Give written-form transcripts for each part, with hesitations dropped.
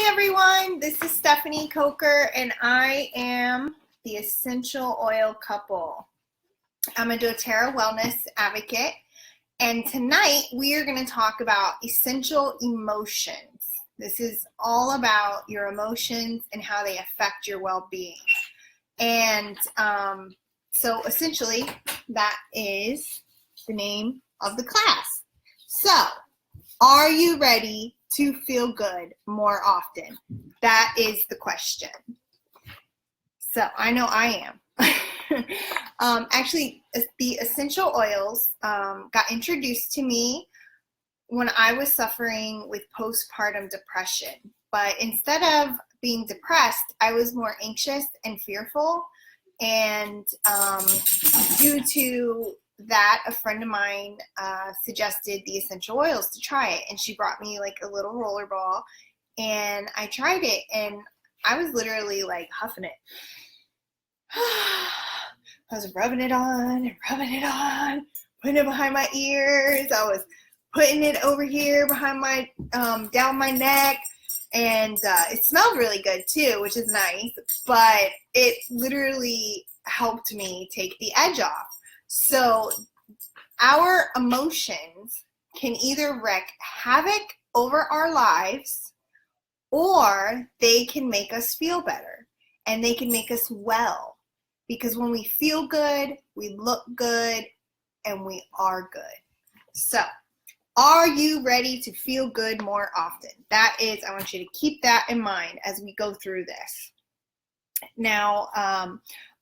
Hi everyone, this is Stephanie Coker and I am the Essential Oil Couple. I'm a doTERRA wellness advocate and tonight we are going to talk about essential emotions. This is all about your emotions and how they affect your well-being. And so essentially that is the name of the class. So are you ready to feel good more often? That is the question. So I know I am. Actually, the essential oils got introduced to me when I was suffering with postpartum depression. But instead of being depressed, I was more anxious and fearful. And due to that, a friend of mine suggested the essential oils to try it, and she brought me like a little roller ball and I tried it and I was literally like huffing it. I was rubbing it on and rubbing it on, putting it behind my ears. I was putting it over here behind my down my neck, and it smelled really good too, which is nice, but it literally helped me take the edge off. So our emotions can either wreak havoc over our lives or they can make us feel better and they can make us well. Because when we feel good, we look good and we are good. So are you ready to feel good more often? That is, I want you to keep that in mind as we go through this. Now,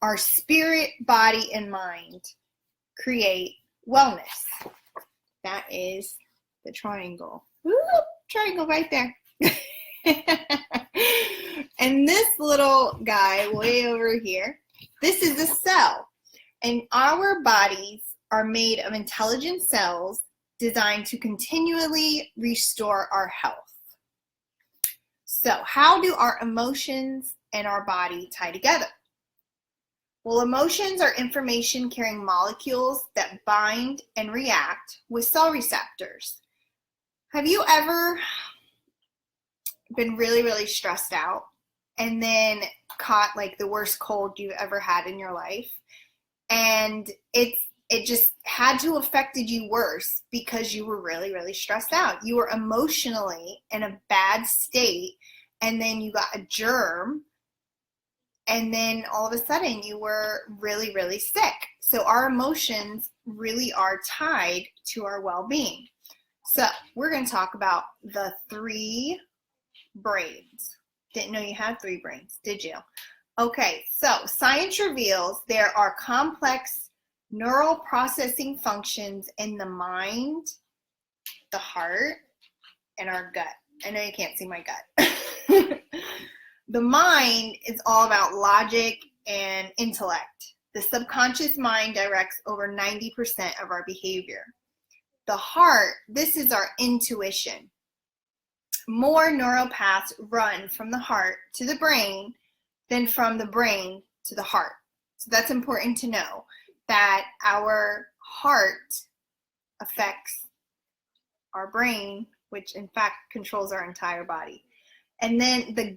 our spirit, body, and mind create wellness. That is the triangle. Woo, triangle right there. And this little guy way over here, this is a cell. And our bodies are made of intelligent cells designed to continually restore our health. So how do our emotions and our body tie together? Well, emotions are information-carrying molecules that bind and react with cell receptors. Have you ever been really, really stressed out and then caught like the worst cold you've ever had in your life? And it just had to have affected you worse because you were really, really stressed out. You were emotionally in a bad state, and then you got a germ, and then all of a sudden you were really, really sick. So our emotions really are tied to our well-being. So we're going to talk about the 3 brains. Didn't know you had 3 brains, did you? Okay, so science reveals there are complex neural processing functions in the mind, the heart, and our gut. I know you can't see my gut. The mind is all about logic and intellect. The subconscious mind directs over 90% of our behavior. The heart, this is our intuition. More neural paths run from the heart to the brain than from the brain to the heart. So that's important to know, that our heart affects our brain, which in fact controls our entire body. And then the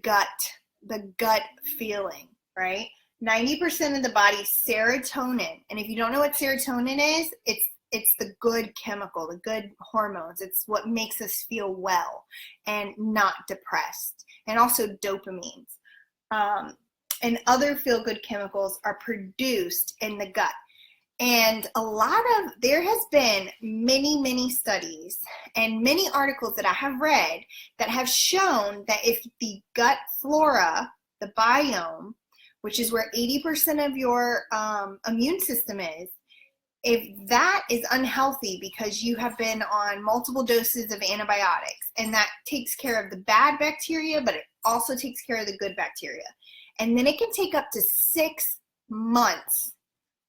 gut feeling, right? 90% of the body's serotonin. And if you don't know what serotonin is, it's the good chemical, the good hormones. It's what makes us feel well and not depressed. And also dopamines. And other feel-good chemicals are produced in the gut. And there has been many studies and many articles that I have read that have shown that if the gut flora, the biome, which is where 80% of your immune system is, if that is unhealthy because you have been on multiple doses of antibiotics, and that takes care of the bad bacteria, but it also takes care of the good bacteria. And then it can take up to 6 months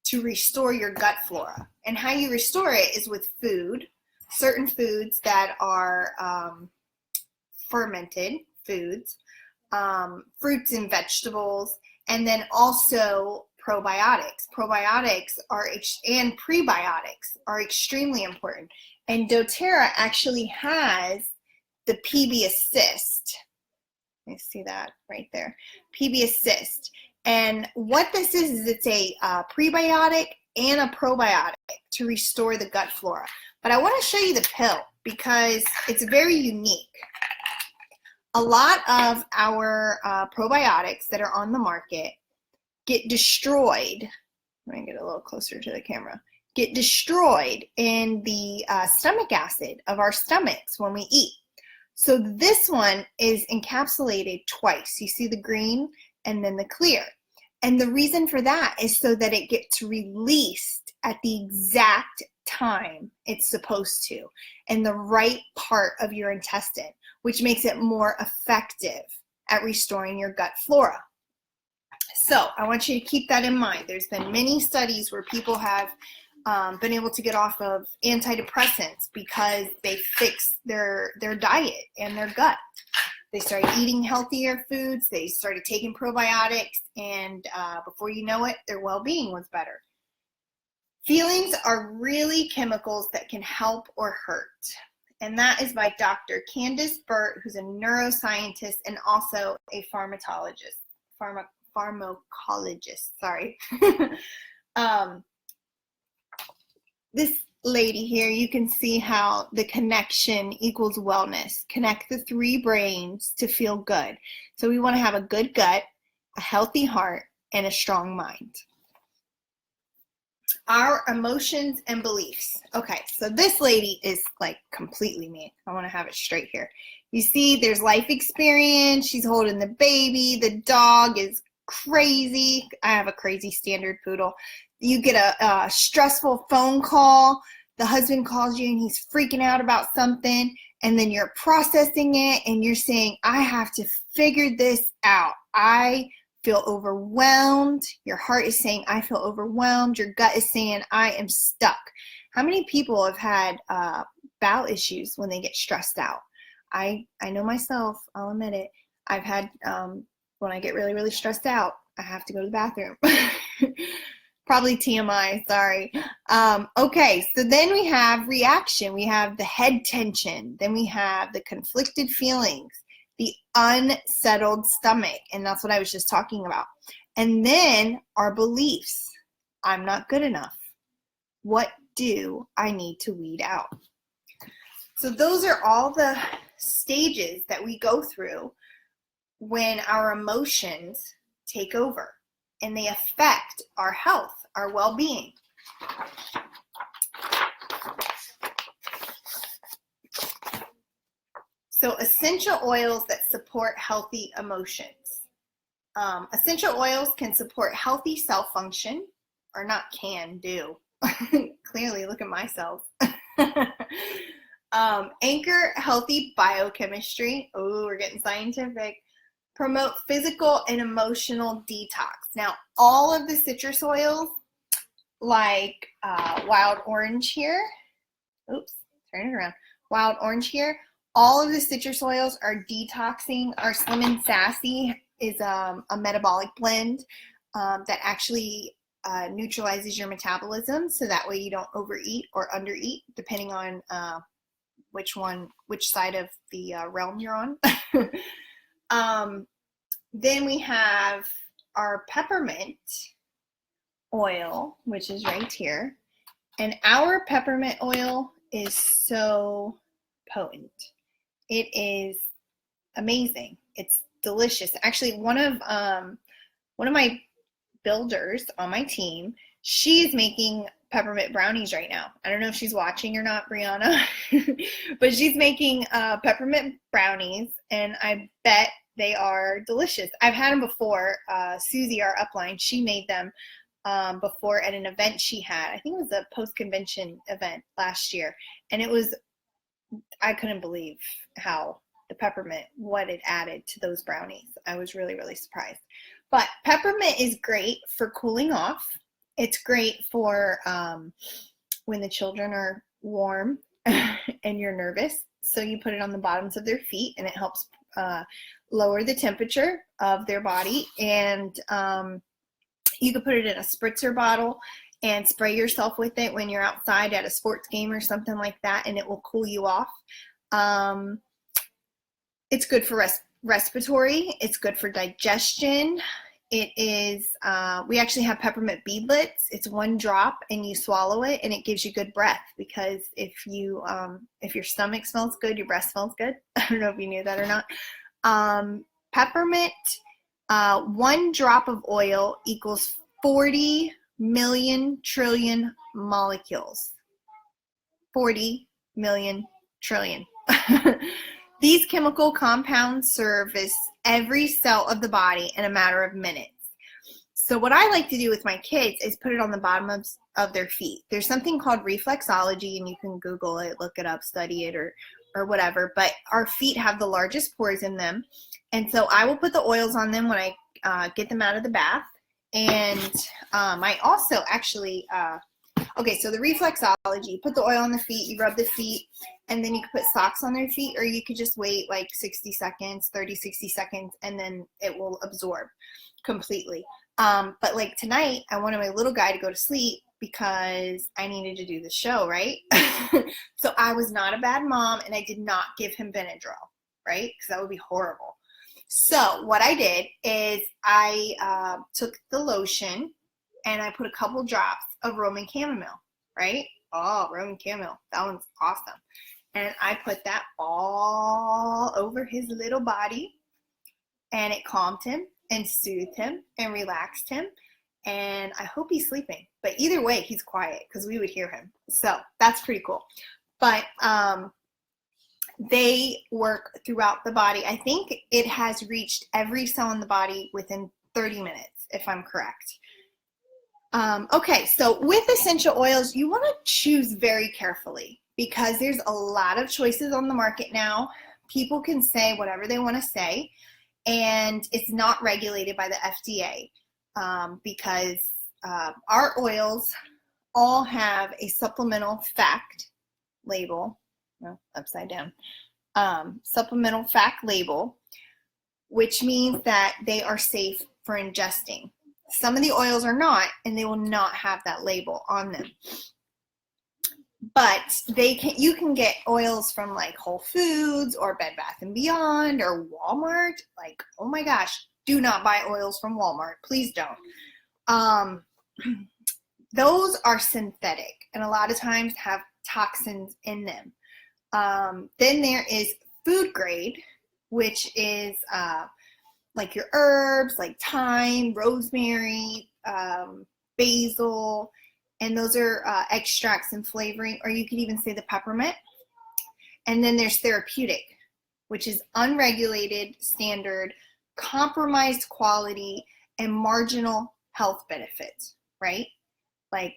to restore your gut flora. And how you restore it is with food, certain foods that are fermented foods, fruits and vegetables, and then also probiotics. Probiotics and prebiotics are extremely important. And doTERRA actually has the PB Assist. You see that right there. PB Assist. And what this is it's a prebiotic and a probiotic to restore the gut flora. But I want to show you the pill because it's very unique. A lot of our probiotics that are on the market get destroyed. Let me get a little closer to the camera. Get destroyed in the stomach acid of our stomachs when we eat. So this one is encapsulated twice. You see the green and then the clear. And the reason for that is so that it gets released at the exact time it's supposed to in the right part of your intestine, which makes it more effective at restoring your gut flora. So I want you to keep that in mind. There's been many studies where people have been able to get off of antidepressants because they fixed their diet and their gut. They started eating healthier foods, they started taking probiotics, and before you know it, their well-being was better. Feelings are really chemicals that can help or hurt. And that is by Dr. Candace Burt, who's a neuroscientist and also a pharmacologist, sorry. This lady here, you can see how the connection equals wellness. Connect the three brains to feel good. So we want to have a good gut, a healthy heart, and a strong mind. Our emotions and beliefs. Okay, so this lady is like completely me. I want to have it straight here. You see there's life experience. She's holding the baby. The dog is crazy. I have a crazy standard poodle. You get a stressful phone call. The husband calls you and he's freaking out about something, and then you're processing it and you're saying, I have to figure this out. I feel overwhelmed. Your heart is saying, I feel overwhelmed. Your gut is saying, I am stuck. How many people have had bowel issues when they get stressed out? I know myself, I'll admit it. I've had, when I get really, really stressed out, I have to go to the bathroom. Probably TMI, sorry. Okay, so then we have reaction. We have the head tension. Then we have the conflicted feelings, the unsettled stomach, and that's what I was just talking about. And then our beliefs. I'm not good enough. What do I need to weed out? So those are all the stages that we go through when our emotions take over, and they affect our health, our well-being. So essential oils that support healthy emotions. Essential oils can support healthy cell function, or not can, do. Clearly, look at myself. Anchor healthy biochemistry. Oh, we're getting scientific. Promote physical and emotional detox. Now, all of the citrus oils, like wild orange here, oops, turn it around, wild orange here, all of the citrus oils are detoxing. Our Slim and Sassy is a metabolic blend that actually neutralizes your metabolism, so that way you don't overeat or undereat, depending on which side of the realm you're on. Then we have our peppermint oil, which is right here. And our peppermint oil is so potent. It is amazing. It's delicious. Actually, one of my builders on my team, she's making peppermint brownies right now. I don't know if she's watching or not, Brianna, but she's making peppermint brownies, and I bet they are delicious. I've had them before. Susie, our upline, she made them before at an event she had. I think it was a post-convention event last year, and I couldn't believe how the peppermint, what it added to those brownies. I was really, really surprised. But peppermint is great for cooling off. It's great for when the children are warm and you're nervous. So you put it on the bottoms of their feet, and it helps lower the temperature of their body. And you could put it in a spritzer bottle and spray yourself with it when you're outside at a sports game or something like that, and it will cool you off. It's good for respiratory. It's good for digestion. It is, we actually have peppermint beadlets. It's 1 drop and you swallow it and it gives you good breath, because if your stomach smells good, your breath smells good. I don't know if you knew that or not. Peppermint, 1 drop of oil equals 40 million trillion molecules. 40 million trillion. These chemical compounds service every cell of the body in a matter of minutes. So what I like to do with my kids is put it on the bottom of their feet. There's something called reflexology, and you can Google it, look it up, study it, or whatever. But our feet have the largest pores in them. And so I will put the oils on them when I get them out of the bath. And I also actually, okay, so the reflexology, you put the oil on the feet, you rub the feet, and then you could put socks on their feet, or you could just wait like 60 seconds, 30, 60 seconds, and then it will absorb completely. But like tonight, I wanted my little guy to go to sleep because I needed to do the show, right? So I was not a bad mom, and I did not give him Benadryl, right? Because that would be horrible. So what I did is I took the lotion and I put a couple drops of Roman chamomile, right? Oh, Roman chamomile, that one's awesome. And I put that all over his little body, and it calmed him and soothed him and relaxed him. And I hope he's sleeping. But either way, he's quiet because we would hear him. So that's pretty cool. But they work throughout the body. I think it has reached every cell in the body within 30 minutes, if I'm correct. Okay, so with essential oils, you want to choose very carefully, because there's a lot of choices on the market now. People can say whatever they want to say, and it's not regulated by the FDA, because our oils all have a supplemental fact label, upside down, supplemental fact label, which means that they are safe for ingesting. Some of the oils are not, and they will not have that label on them. But you can get oils from like Whole Foods or Bed Bath & Beyond or Walmart. Like, oh my gosh, do not buy oils from Walmart. Please don't. Those are synthetic and a lot of times have toxins in them. Then there is food grade, which is like your herbs, like thyme, rosemary, basil, and those are extracts and flavoring, or you could even say the peppermint. And then there's therapeutic, which is unregulated, standard, compromised quality, and marginal health benefits, right? Like,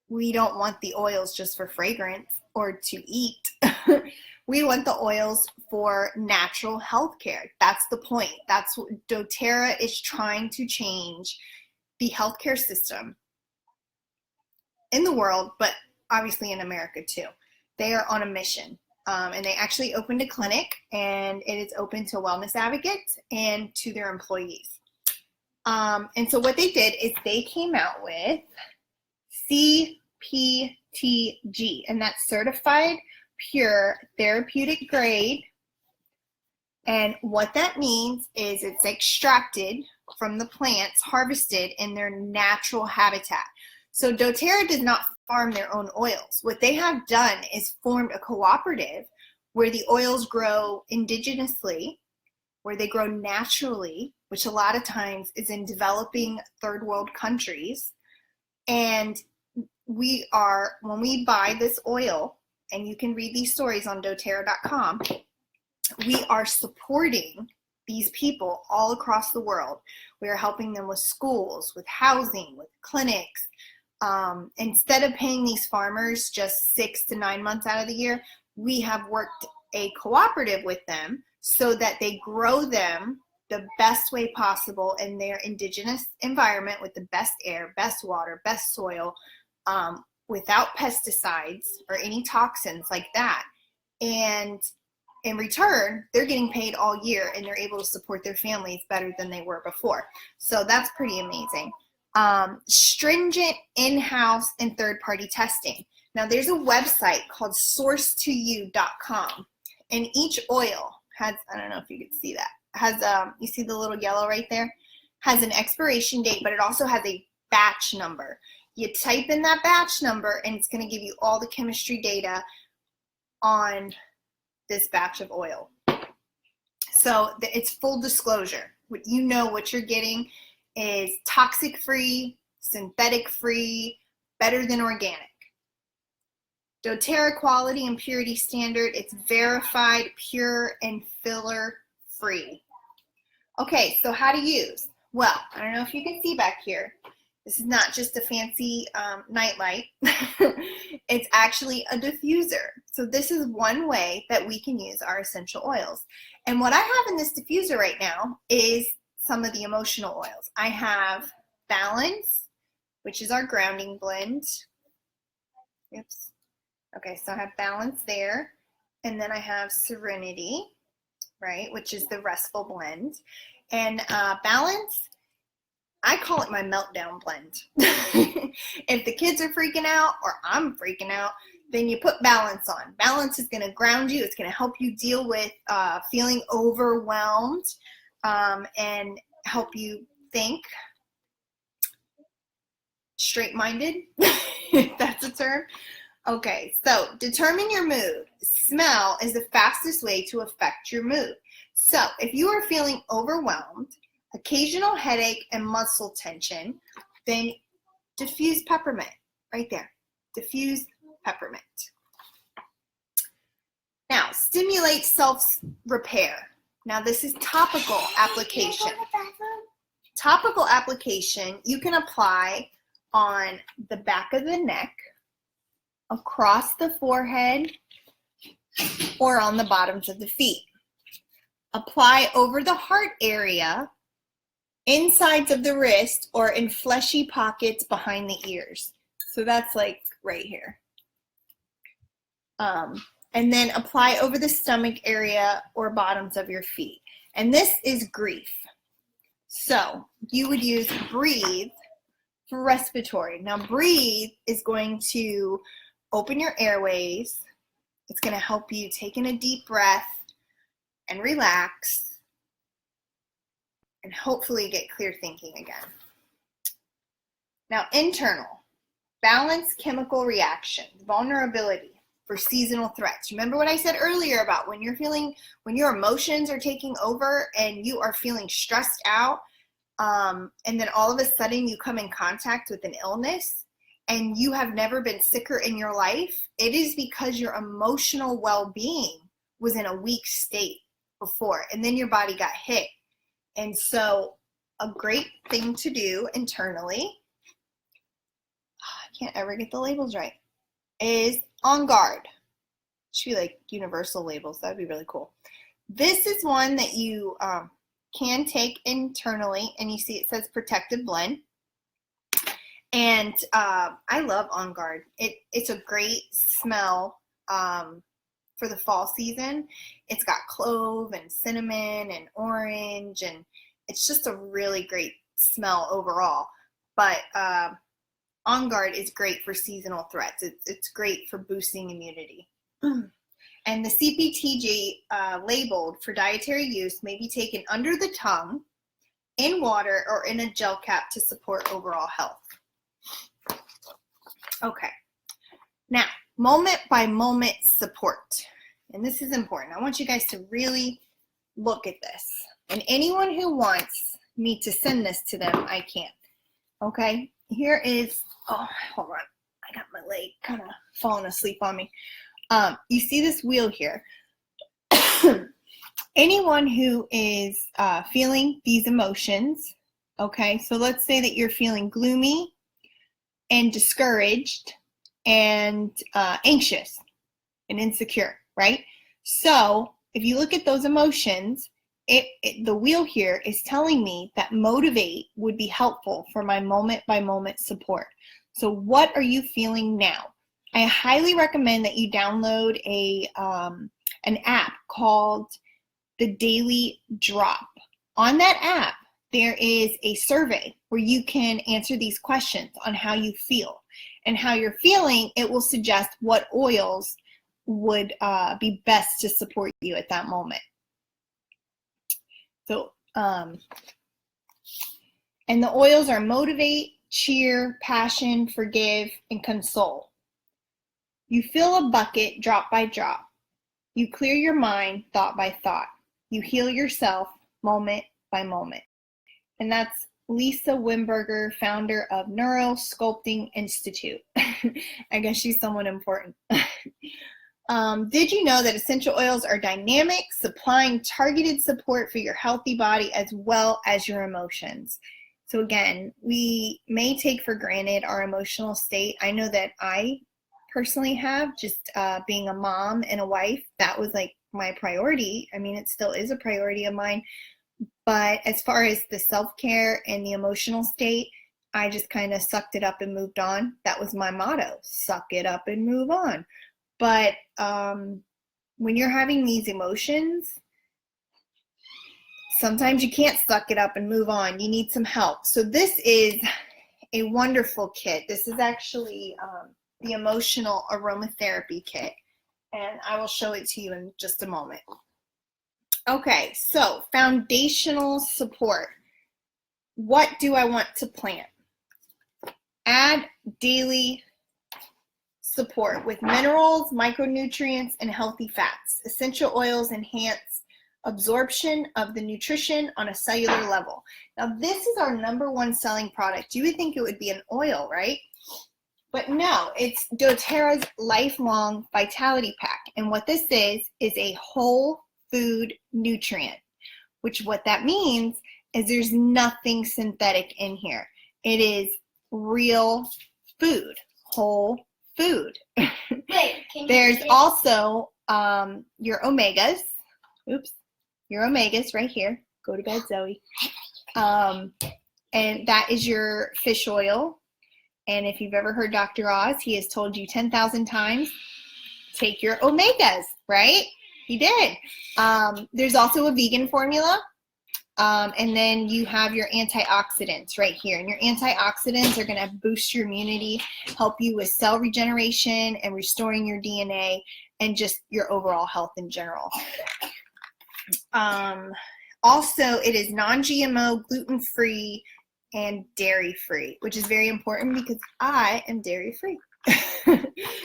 we don't want the oils just for fragrance or to eat. We want the oils for natural health care. That's the point. That's what doTERRA is trying to change, the healthcare system in the world, but obviously in America too. They are on a mission, and they actually opened a clinic, and it is open to wellness advocates and to their employees. And so what they did is they came out with CPTG, and that's Certified Pure Therapeutic Grade. And what that means is it's extracted from the plants harvested in their natural habitat. So doTERRA does not farm their own oils. What they have done is formed a cooperative where the oils grow indigenously, where they grow naturally, which a lot of times is in developing third world countries. And when we buy this oil, and you can read these stories on doTERRA.com, we are supporting these people all across the world. We are helping them with schools, with housing, with clinics. Instead of paying these farmers just 6 to 9 months out of the year, we have worked a cooperative with them so that they grow them the best way possible in their indigenous environment with the best air, best water, best soil, without pesticides or any toxins like that. And in return, they're getting paid all year, and they're able to support their families better than they were before. So that's pretty amazing. Stringent in-house and third-party testing. Now there's a website called source2you.com, and each oil has, I don't know if you can see that, has, you see the little yellow right there? Has an expiration date, but it also has a batch number. You type in that batch number and it's going to give you all the chemistry data on this batch of oil. So it's full disclosure. You know what you're getting is toxic free, synthetic free, better than organic. doTERRA quality and purity standard. It's verified, pure, and filler free. Okay, so how to use? Well, I don't know if you can see back here. This is not just a fancy nightlight. It's actually a diffuser. So this is one way that we can use our essential oils. And what I have in this diffuser right now is some of the emotional oils. I have Balance, which is our grounding blend. Oops. Okay, so I have Balance there. And then I have Serenity, right, which is the restful blend. And Balance, I call it my meltdown blend. If the kids are freaking out or I'm freaking out, then you put Balance on. Balance is going to ground you. It's going to help you deal with feeling overwhelmed and help you think straight-minded, if that's a term. Okay, so determine your mood. Smell is the fastest way to affect your mood. So if you are feeling overwhelmed, occasional headache, and muscle tension, then diffuse peppermint right there. Diffuse peppermint. Now, stimulate self-repair. Now, this is topical application. Topical application you can apply on the back of the neck, across the forehead, or on the bottoms of the feet. Apply over the heart area, insides of the wrist, or in fleshy pockets behind the ears. So that's like right here. And then apply over the stomach area or bottoms of your feet. And this is grief. So you would use Breathe for respiratory. Now Breathe is going to open your airways. It's going to help you take in a deep breath and relax and hopefully get clear thinking again. Now, internal, balance chemical reaction, vulnerability for seasonal threats. Remember what I said earlier about when your emotions are taking over and you are feeling stressed out, and then all of a sudden you come in contact with an illness and you have never been sicker in your life, it is because your emotional well-being was in a weak state before, and then your body got hit. And so a great thing to do internally, I can't ever get the labels right, is On Guard. Should be like universal labels. That would be really cool. This is one that you can take internally, and you see it says Protective Blend. And I love On Guard. It's a great smell for the fall season. It's got clove and cinnamon and orange, and it's just a really great smell overall. But On Guard is great for seasonal threats. It's great for boosting immunity. And the CPTG labeled for dietary use may be taken under the tongue, in water, or in a gel cap to support overall health. Okay, now moment by moment support. And this is important. I want you guys to really look at this. And anyone who wants me to send this to them, I can. Okay, here is, oh, hold on. I got my leg kind of falling asleep on me. You see this wheel here. Anyone who is feeling these emotions, okay, so let's say that you're feeling gloomy and discouraged and anxious and insecure, right? So if you look at those emotions, the wheel here is telling me that motivate would be helpful for my moment by moment support. So what are you feeling now? I highly recommend that you download an app called the Daily Drop. On that app, there is a survey where you can answer these questions on how you feel. And how you're feeling, it will suggest what oils would be best to support you at that moment. So, and the oils are motivate, cheer, passion, forgive, and console. You fill a bucket drop by drop. You clear your mind thought by thought. You heal yourself moment by moment. And that's Lisa Wimberger, founder of Neuro Sculpting Institute. I guess she's someone important. Did you know that essential oils are dynamic, supplying targeted support for your healthy body as well as your emotions? So again, we may take for granted our emotional state. I know that I personally have, just being a mom and a wife, that was like my priority. I mean, it still is a priority of mine. But as far as the self-care and the emotional state, I just kind of sucked it up and moved on. That was my motto, suck it up and move on. But when you're having these emotions, sometimes you can't suck it up and move on. You need some help. So this is a wonderful kit. This is actually the emotional aromatherapy kit. And I will show it to you in just a moment. Okay, so foundational support. What do I want to plant? Add daily support with minerals, micronutrients, and healthy fats. Essential oils enhance absorption of the nutrition on a cellular level. Now, this is our #1 selling product. You would think it would be an oil, right? But no, it's doTERRA's Lifelong Vitality Pack. And what this is a whole food nutrient, which what that means is there's nothing synthetic in here. It is real food, whole food. Wait, There's also your omegas. Oops, your omegas right here. Go to bed, Zoe. And that is your fish oil. And if you've ever heard Dr. Oz, he has told you 10,000 times, take your omegas, right? He did. There's also a vegan formula. And then you have your antioxidants right here. And your antioxidants are going to boost your immunity, help you with cell regeneration and restoring your DNA and just your overall health in general. Also, it is non-GMO, gluten-free, and dairy-free, which is very important because I am dairy-free.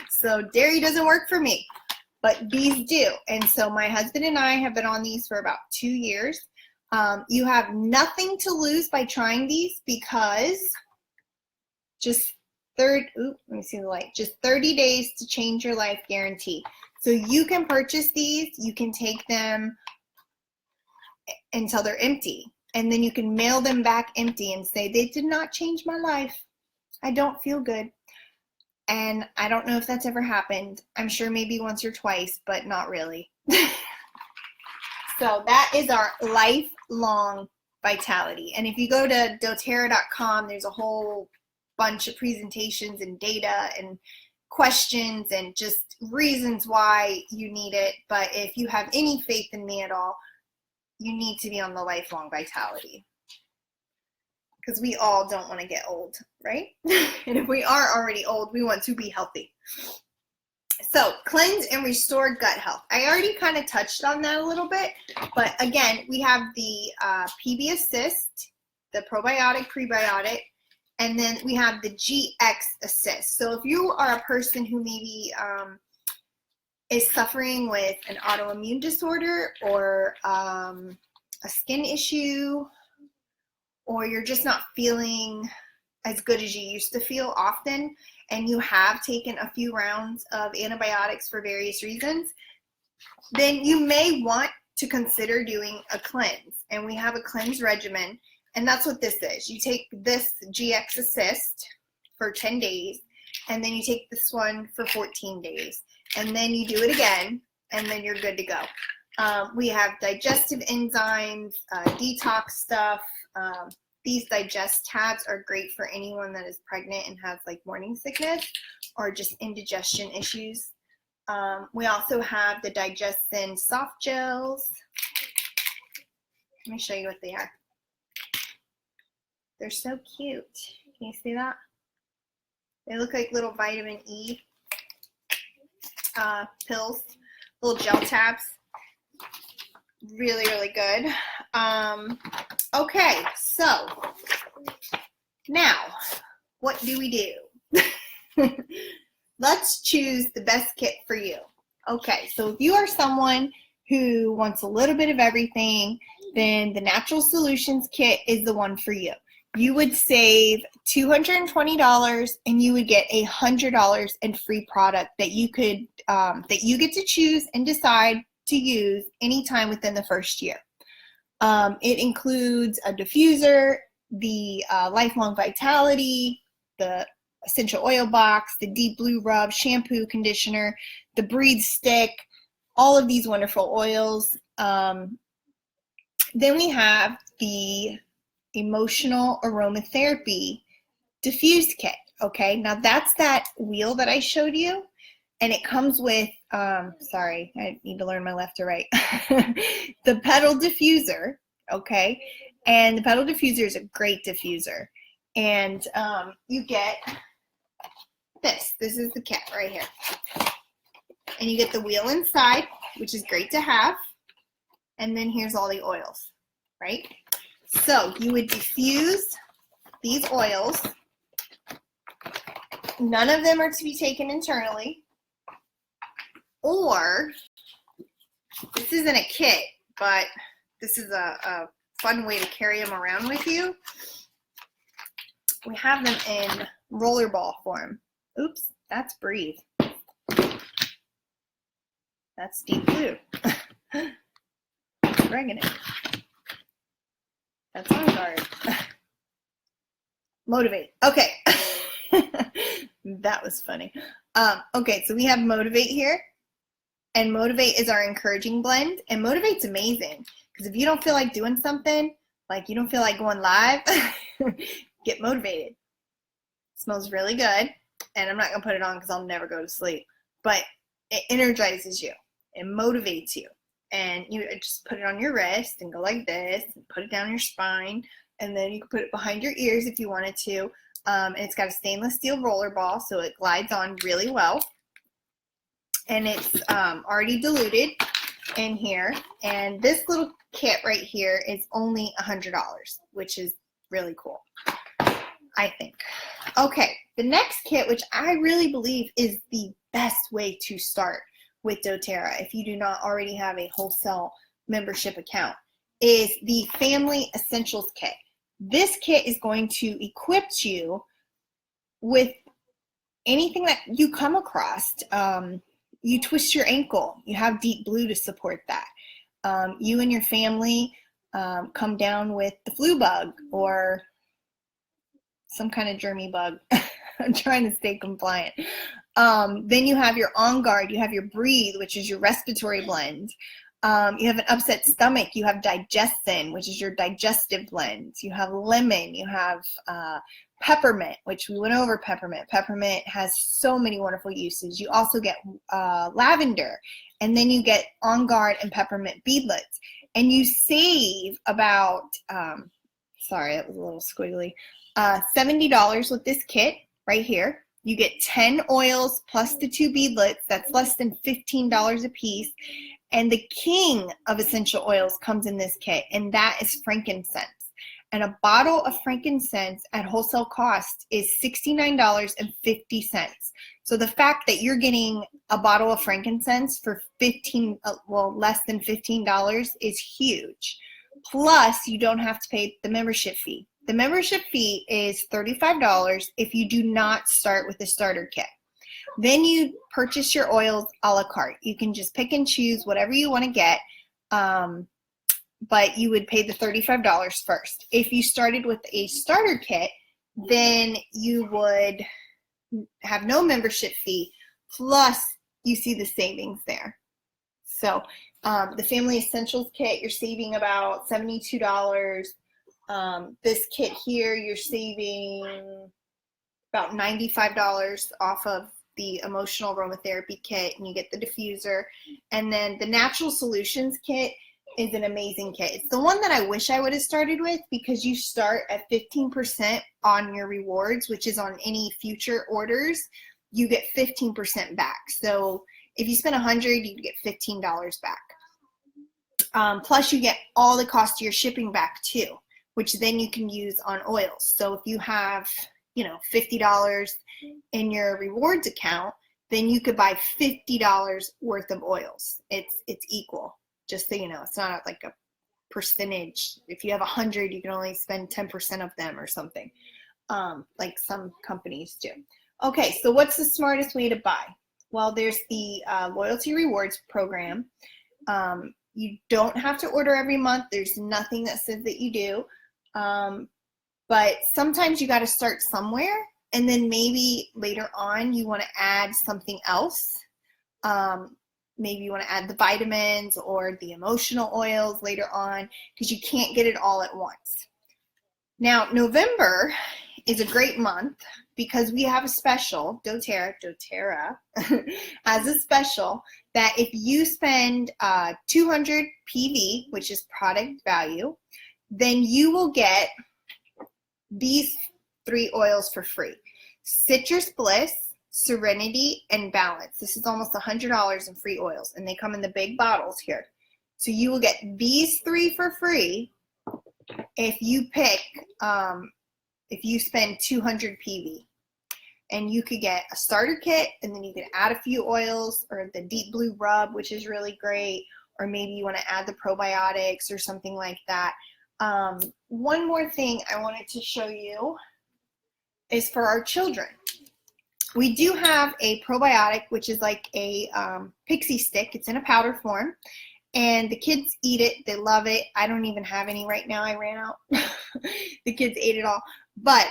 So dairy doesn't work for me, but these do. And so my husband and I have been on these for about 2 years. You have nothing to lose by trying these because just 30 days to change your life guarantee. So you can purchase these, you can take them until they're empty, and then you can mail them back empty and say, they did not change my life. I don't feel good. And I don't know if that's ever happened. I'm sure maybe once or twice, but not really. So that is our lifelong vitality. And if you go to doterra.com, there's a whole bunch of presentations and data and questions and just reasons why you need it. But if you have any faith in me at all, you need to be on the lifelong vitality. Because we all don't want to get old, right? And if we are already old, we want to be healthy. So cleanse and restore gut health. I already kind of touched on that a little bit, but again, we have the PB Assist, the probiotic, prebiotic, and then we have the GX Assist. So if you are a person who maybe is suffering with an autoimmune disorder or a skin issue, or you're just not feeling as good as you used to feel often, and you have taken a few rounds of antibiotics for various reasons, then you may want to consider doing a cleanse. And we have a cleanse regimen, and that's what this is. You take this GX Assist for 10 days, and then you take this one for 14 days, and then you do it again, and then you're good to go. We have digestive enzymes, detox stuff. These digest tabs are great for anyone that is pregnant and has like morning sickness or just indigestion issues. We also have the Digestin soft gels. Let me show you what they are. They're so cute. Can you see that? They look like little vitamin E pills, little gel tabs. Really, really good. Okay, so now what do we do? Let's choose the best kit for you. Okay, so if you are someone who wants a little bit of everything, then the Natural Solutions kit is the one for you. You would save $220 and you would get $100 in free product that you could that you get to choose and decide to use anytime within the first year. It includes a diffuser, the Lifelong Vitality, the essential oil box, the Deep Blue Rub, shampoo, conditioner, the Breathe Stick, all of these wonderful oils. Then we have the Emotional Aromatherapy Diffuse Kit. Okay, now that's that wheel that I showed you, and it comes with, sorry, I need to learn my left to right, the pedal diffuser, okay, and the pedal diffuser is a great diffuser, and you get this is the kit right here, and you get the wheel inside, which is great to have, and then here's all the oils, right? So you would diffuse these oils. None of them are to be taken internally, or this isn't a kit, but this is a fun way to carry them around with you. We have them in rollerball form. Oops, that's Breathe. That's Deep Blue. Oregano. That's On Guard. Motivate. Okay. That was funny. Okay, so we have Motivate here. And Motivate is our encouraging blend. And Motivate's amazing. Because if you don't feel like doing something, like you don't feel like going live, get Motivated. It smells really good. And I'm not going to put it on because I'll never go to sleep. But it energizes you. It motivates you. And you just put it on your wrist and go like this. And put it down your spine. And then you can put it behind your ears if you wanted to. And it's got a stainless steel roller ball, so it glides on really well. And it's already diluted in here. And this little kit right here is only $100, which is really cool, I think. Okay, the next kit, which I really believe is the best way to start with doTERRA, if you do not already have a wholesale membership account, is the Family Essentials Kit. This kit is going to equip you with anything that you come across. You twist your ankle, you have Deep Blue to support that. You and your family come down with the flu bug or some kind of germy bug. I'm trying to stay compliant. Then you have your On Guard, you have your Breathe, which is your respiratory blend. You have an upset stomach, you have Digestin, which is your digestive blend. You have lemon, you have peppermint, which we went over peppermint. Peppermint has so many wonderful uses. You also get lavender, and then you get On Guard and peppermint beadlets. And you save about, sorry, that was a little squiggly, $70 with this kit right here. You get 10 oils plus the 2 beadlets. That's less than $15 a piece. And the king of essential oils comes in this kit, and that is frankincense. And a bottle of frankincense at wholesale cost is $69.50. So the fact that you're getting a bottle of frankincense for less than $15 is huge. Plus, you don't have to pay the membership fee. The membership fee is $35 if you do not start with the starter kit. Then you purchase your oils a la carte. You can just pick and choose whatever you want to get, but you would pay the $35 first. If you started with a starter kit, then you would have no membership fee, plus you see the savings there. So the Family Essentials Kit, you're saving about $72. This kit here, you're saving about $95 off of the Emotional Aromatherapy Kit, and you get the diffuser. And then the Natural Solutions Kit is an amazing kit. It's the one that I wish I would have started with, because you start at 15% on your rewards, which is on any future orders. You get 15% back. So if you spend $100, you get $15 back. Plus you get all the cost of your shipping back too, which then you can use on oils. So if you have, $50 in your rewards account, then you could buy $50 worth of oils. It's equal, just so you know. It's not like a percentage. If you have 100, you can only spend 10% of them or something, like some companies do. Okay, so what's the smartest way to buy? Well, there's the loyalty rewards program. You don't have to order every month. There's nothing that says that you do. But sometimes you got to start somewhere, and then maybe later on you want to add something else. Maybe you want to add the vitamins or the emotional oils later on, because you can't get it all at once. Now, November is a great month because we have a special, doTERRA has a special that if you spend 200 PV, which is product value, then you will get these 3 oils for free: Citrus Bliss, Serenity, and Balance. This is almost $100 in free oils, and they come in the big bottles here. So you will get these 3 for free if you pick, if you spend 200 PV. And you could get a starter kit, and then you could add a few oils, or the Deep Blue Rub, which is really great, or maybe you want to add the probiotics or something like that. One more thing I wanted to show you is for our children. We do have a probiotic, which is like a pixie stick. It's in a powder form, and the kids eat it. They love it. I don't even have any right now. I ran out. The kids ate it all. But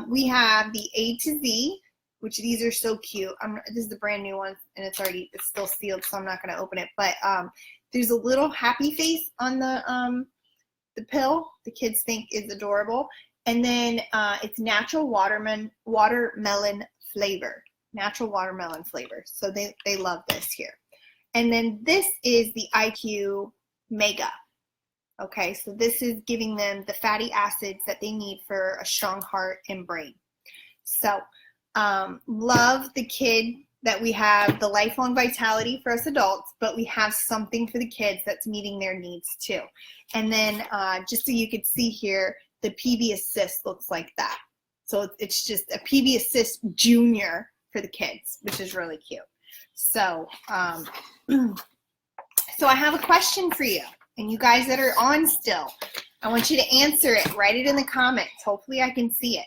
we have the A to Z, which these are so cute. This is the brand new one, and it's still sealed, so I'm not going to open it. But there's a little happy face on the pill. The kids think is adorable. And then it's natural watermelon flavor. Natural watermelon flavor. So they love this here. And then this is the IQ Mega. Okay, so this is giving them the fatty acids that they need for a strong heart and brain. So love the kid that we have, the lifelong vitality for us adults, but we have something for the kids that's meeting their needs too. And then just so you could see here, the PB Assist looks like that. So it's just a PB Assist Junior for the kids, which is really cute. So, so I have a question for you. And you guys that are on still, I want you to answer it. Write it in the comments. Hopefully I can see it.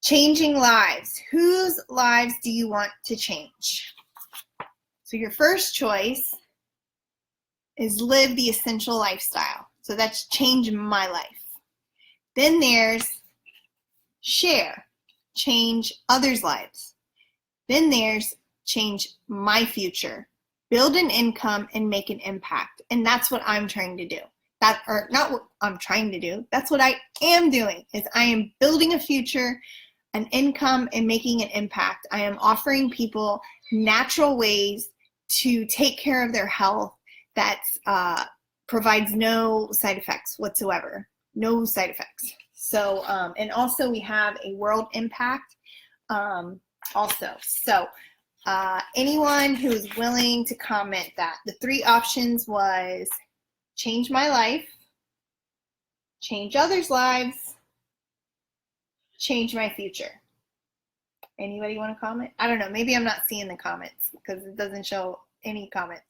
Changing lives. Whose lives do you want to change? So your first choice is live the essential lifestyle. So that's change my life. Then there's share. Change others' lives. Then there's change my future. Build an income and make an impact. And that's what I'm trying to do. Or not what I'm trying to do. That's what I am doing, is I am building a future, an income, and making an impact. I am offering people natural ways to take care of their health that provides no side effects whatsoever. No side effects. So, and also we have a world impact also. So, anyone who is willing to comment that. The 3 options was change my life, change others' lives, change my future. Anybody want to comment? I don't know. Maybe I'm not seeing the comments because it doesn't show any comments.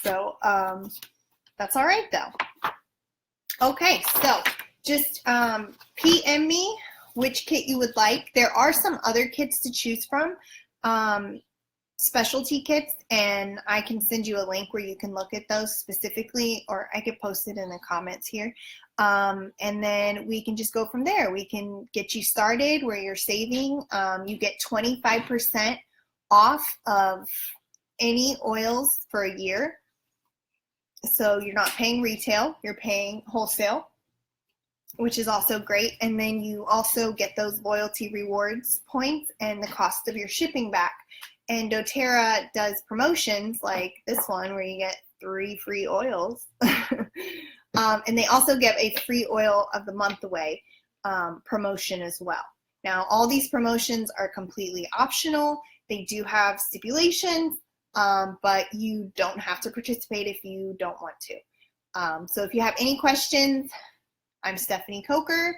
So that's all right though. Okay, so just PM me which kit you would like. There are some other kits to choose from. Specialty kits, and I can send you a link where you can look at those specifically, or I could post it in the comments here, and then we can just go from there. We can get you started where you're saving. You get 25% off of any oils for a year, so you're not paying retail, you're paying wholesale, which is also great. And then you also get those loyalty rewards points and the cost of your shipping back. And doTERRA does promotions like this one where you get 3 free oils. And they also give a free oil of the month away promotion as well. Now, all these promotions are completely optional. They do have stipulations, but you don't have to participate if you don't want to. So if you have any questions, I'm Stephanie Coker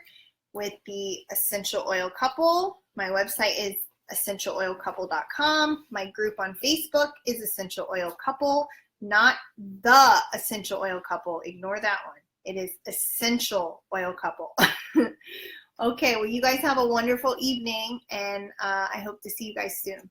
with the Essential Oil Couple. My website is essentialoilcouple.com. My group on Facebook is Essential Oil Couple, not the Essential Oil Couple. Ignore that one. It is Essential Oil Couple. Okay, well, you guys have a wonderful evening, and I hope to see you guys soon.